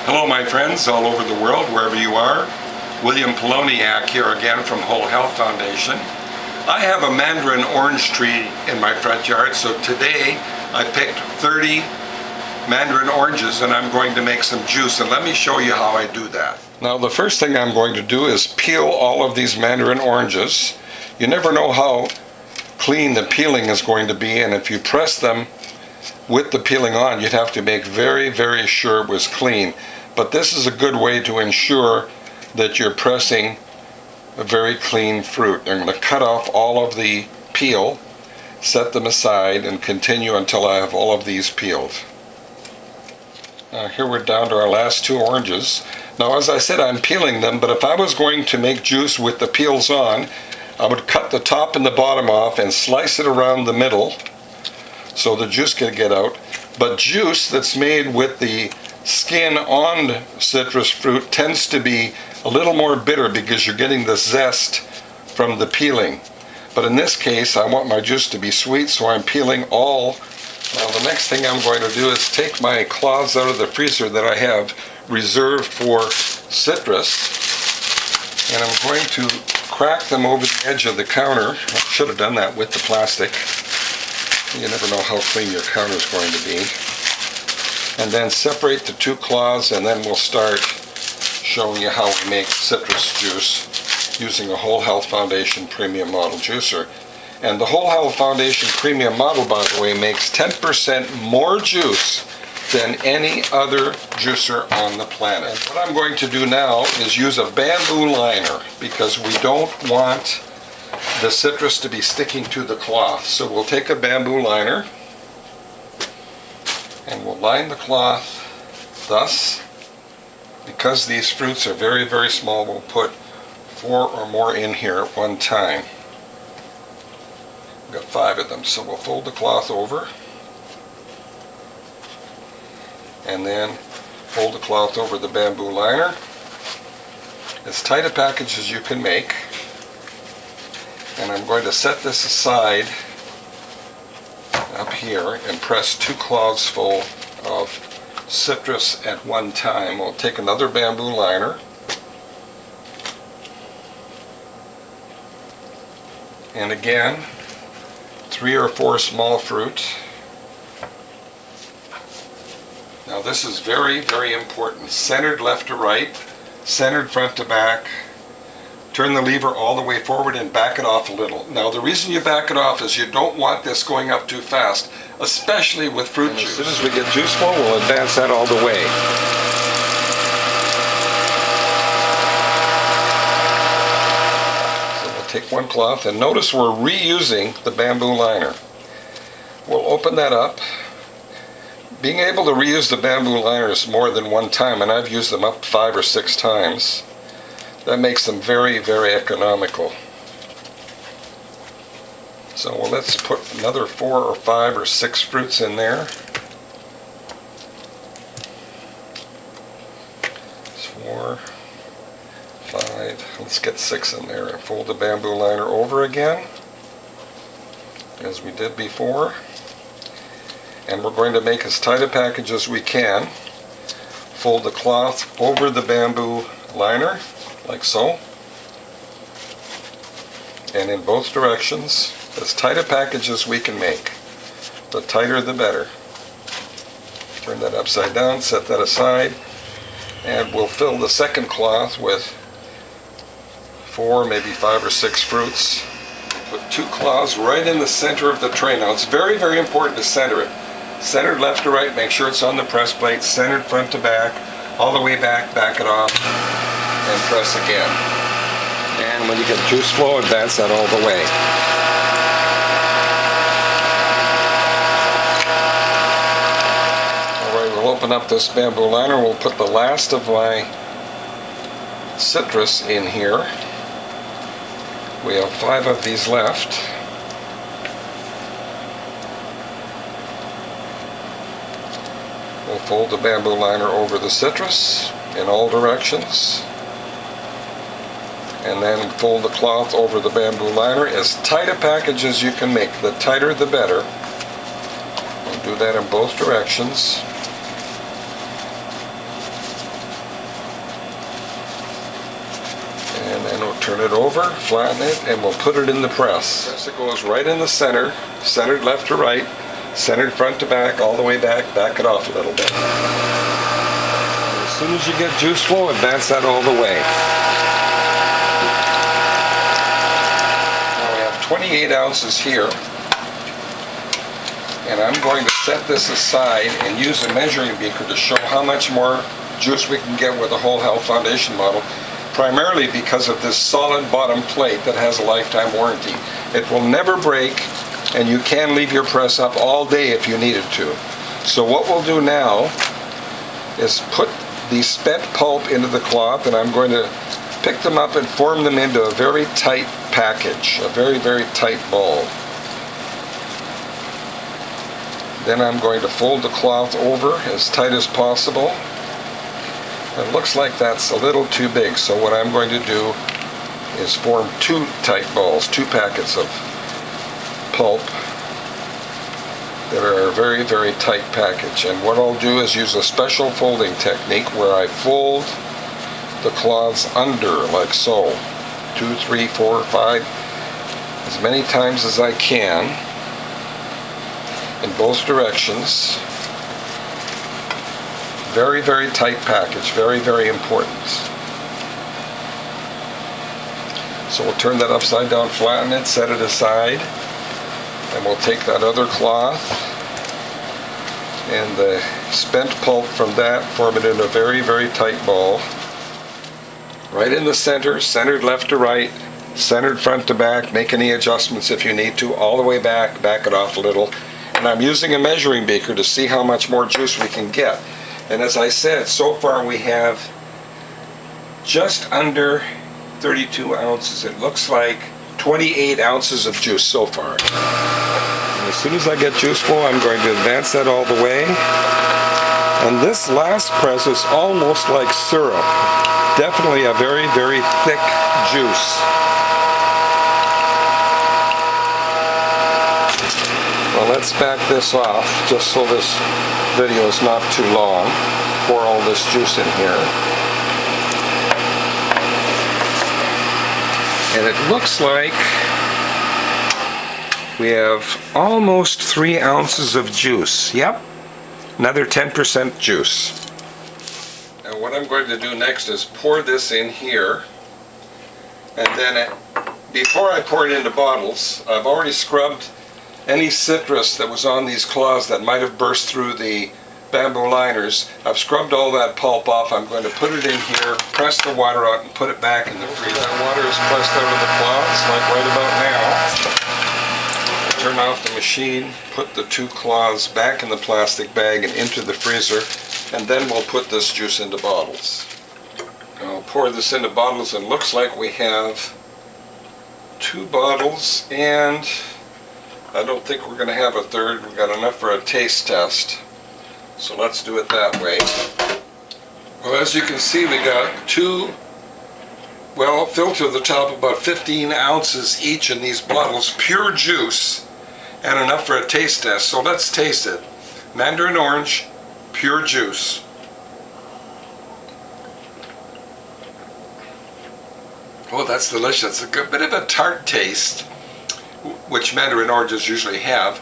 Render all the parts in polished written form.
Hello my friends all over the world, wherever you are. William Poloniak here again from Whole Health Foundation. I have a Mandarin orange tree in my front yard, so today I picked 30 Mandarin oranges and I'm going to make some juice, and let me show you how I do that. Now the first thing I'm going to do is peel all of these Mandarin oranges. You never know how clean the peeling is going to be, and if you press them with the peeling on, you'd have to make very, very sure it was clean. But this is a good way to ensure that you're pressing a very clean fruit. I'm going to cut off all of the peel, set them aside, and continue until I have all of these peeled. Here we're down to our last two oranges. Now as I said, I'm peeling them, but if I was going to make juice with the peels on, I would cut the top and the bottom off and slice it around the middle so the juice can get out. But juice that's made with the skin on citrus fruit tends to be a little more bitter because you're getting the zest from the peeling. But in this case, I want my juice to be sweet, so I'm peeling all. Now the next thing I'm going to do is take my cloths out of the freezer that I have reserved for citrus, and I'm going to crack them over the edge of the counter. I should have done that with the plastic. You never know how clean your counter is going to be. And then separate the two cloths, and then we'll start showing you how we make citrus juice using a Whole Health Foundation Premium Model Juicer. And the Whole Health Foundation Premium Model, by the way, makes 10% more juice than any other juicer on the planet. And what I'm going to do now is use a bamboo liner because we don't want the citrus to be sticking to the cloth. So we'll take a bamboo liner and we'll line the cloth thus. Because these fruits are very, very small, we'll put 4 or more in here at one time. We've got 5 of them, so we'll fold the cloth over and then fold the cloth over the bamboo liner. As tight a package as you can make. And I'm going to set this aside up here and press 2 cloths full of citrus at one time. We'll take another bamboo liner and again 3 or 4 small fruit. Now this is very, very important. Centered left to right, centered front to back. Turn the lever all the way forward and back it off a little. Now the reason you back it off is you don't want this going up too fast, especially with fruit juice. As soon as we get juice flow, we'll advance that all the way. So we'll take one cloth, and notice we're reusing the bamboo liner. We'll open that up. Being able to reuse the bamboo liners more than one time, and I've used them up 5 or 6 times, that makes them very, very economical. So well, let's put another 4 or 5 or 6 fruits in there. It's 4, 5, let's get 6 in there and fold the bamboo liner over again, as we did before. And we're going to make as tight a package as we can. Fold the cloth over the bamboo liner, like so, and in both directions, as tight a package as we can make. The tighter the better. Turn that upside down, set that aside, and we'll fill the second cloth with 4, maybe 5 or 6 fruits. Put 2 cloths right in the center of the tray. Now it's very, very important to center it. Centered left to right, make sure it's on the press plate, centered front to back, all the way back, back it off, and press again. And when you get juice flow, advance that all the way. Alright, we'll open up this bamboo liner. We'll put the last of my citrus in here. We have 5 of these left. We'll fold the bamboo liner over the citrus in all directions, and then fold the cloth over the bamboo liner. As tight a package as you can make. The tighter the better. We'll do that in both directions. Turn it over, flatten it, and we'll put it in the press. Press it goes right in the center, centered left to right, centered front to back, all the way back it off a little bit. And as soon as you get juice flow, advance that all the way. Now we have 28 ounces here, and I'm going to set this aside and use a measuring beaker to show how much more juice we can get with the Whole Health Foundation model, primarily because of this solid bottom plate that has a lifetime warranty. It will never break, and you can leave your press up all day if you needed to. So what we'll do now is put the spent pulp into the cloth, and I'm going to pick them up and form them into a very tight package, a very, very tight ball. Then I'm going to fold the cloth over as tight as possible. It looks like that's a little too big, so what I'm going to do is form two tight balls, two packets of pulp that are a very, very tight package. And what I'll do is use a special folding technique where I fold the cloths under like so. 2, 3, 4, 5, as many times as I can in both directions. Very, very tight package, very, very important. So we'll turn that upside down, flatten it, set it aside, and we'll take that other cloth and the spent pulp from that, form it in a very, very tight ball. Right in the center, centered left to right, centered front to back, make any adjustments if you need to, all the way back it off a little. And I'm using a measuring beaker to see how much more juice we can get. And as I said, so far we have just under 32 ounces. It looks like 28 ounces of juice so far. And as soon as I get juice flow, I'm going to advance that all the way. And this last press is almost like syrup. Definitely a very, very thick juice. Well, let's back this off just so this video is not too long. Pour all this juice in here. And it looks like we have almost 3 ounces of juice. Yep, another 10% juice. Now what I'm going to do next is pour this in here. And then before I pour it into bottles, I've already scrubbed any citrus that was on these cloths that might have burst through the bamboo liners. I've scrubbed all that pulp off. I'm going to put it in here, press the water out, and put it back in the freezer. That water is pressed out of the cloths, like right about now. Turn off the machine, put the 2 cloths back in the plastic bag and into the freezer, and then we'll put this juice into bottles. I'll pour this into bottles, and it looks like we have 2 bottles, and I don't think we're going to have a third. We've got enough for a taste test. So let's do it that way. Well, as you can see, we got 2, well, filled to the top, about 15 ounces each in these bottles, pure juice, and enough for a taste test. So let's taste it. Mandarin orange, pure juice. Oh, that's delicious. It's a good bit of a tart taste, which Mandarin oranges usually have,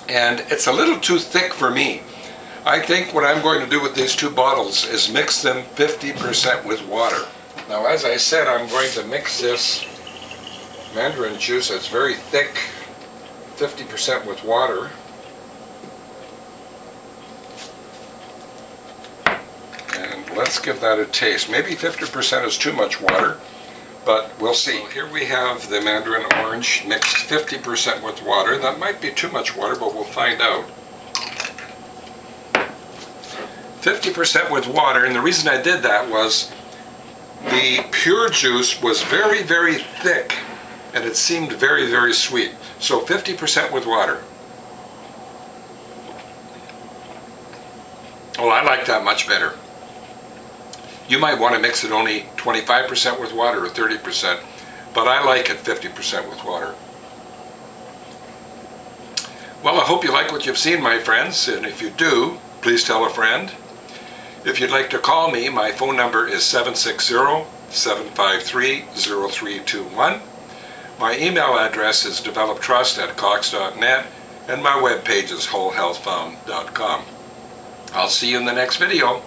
and it's a little too thick for me. I think what I'm going to do with these 2 bottles is mix them 50% with water. Now, as I said, I'm going to mix this Mandarin juice that's very thick 50% with water. And let's give that a taste. Maybe 50% is too much water, but we'll see. So here we have the Mandarin orange mixed 50% with water. That might be too much water, but we'll find out. 50% with water, and the reason I did that was the pure juice was very, very thick, and it seemed very, very sweet. So 50% with water. Oh, I like that much better. You might want to mix it only 25% with water or 30%, but I like it 50% with water. Well, I hope you like what you've seen, my friends, and if you do, please tell a friend. If you'd like to call me, my phone number is 753-0321. My email address is developtrust@cox.net, and my webpage is wholehealthfound.com. I'll see you in the next video.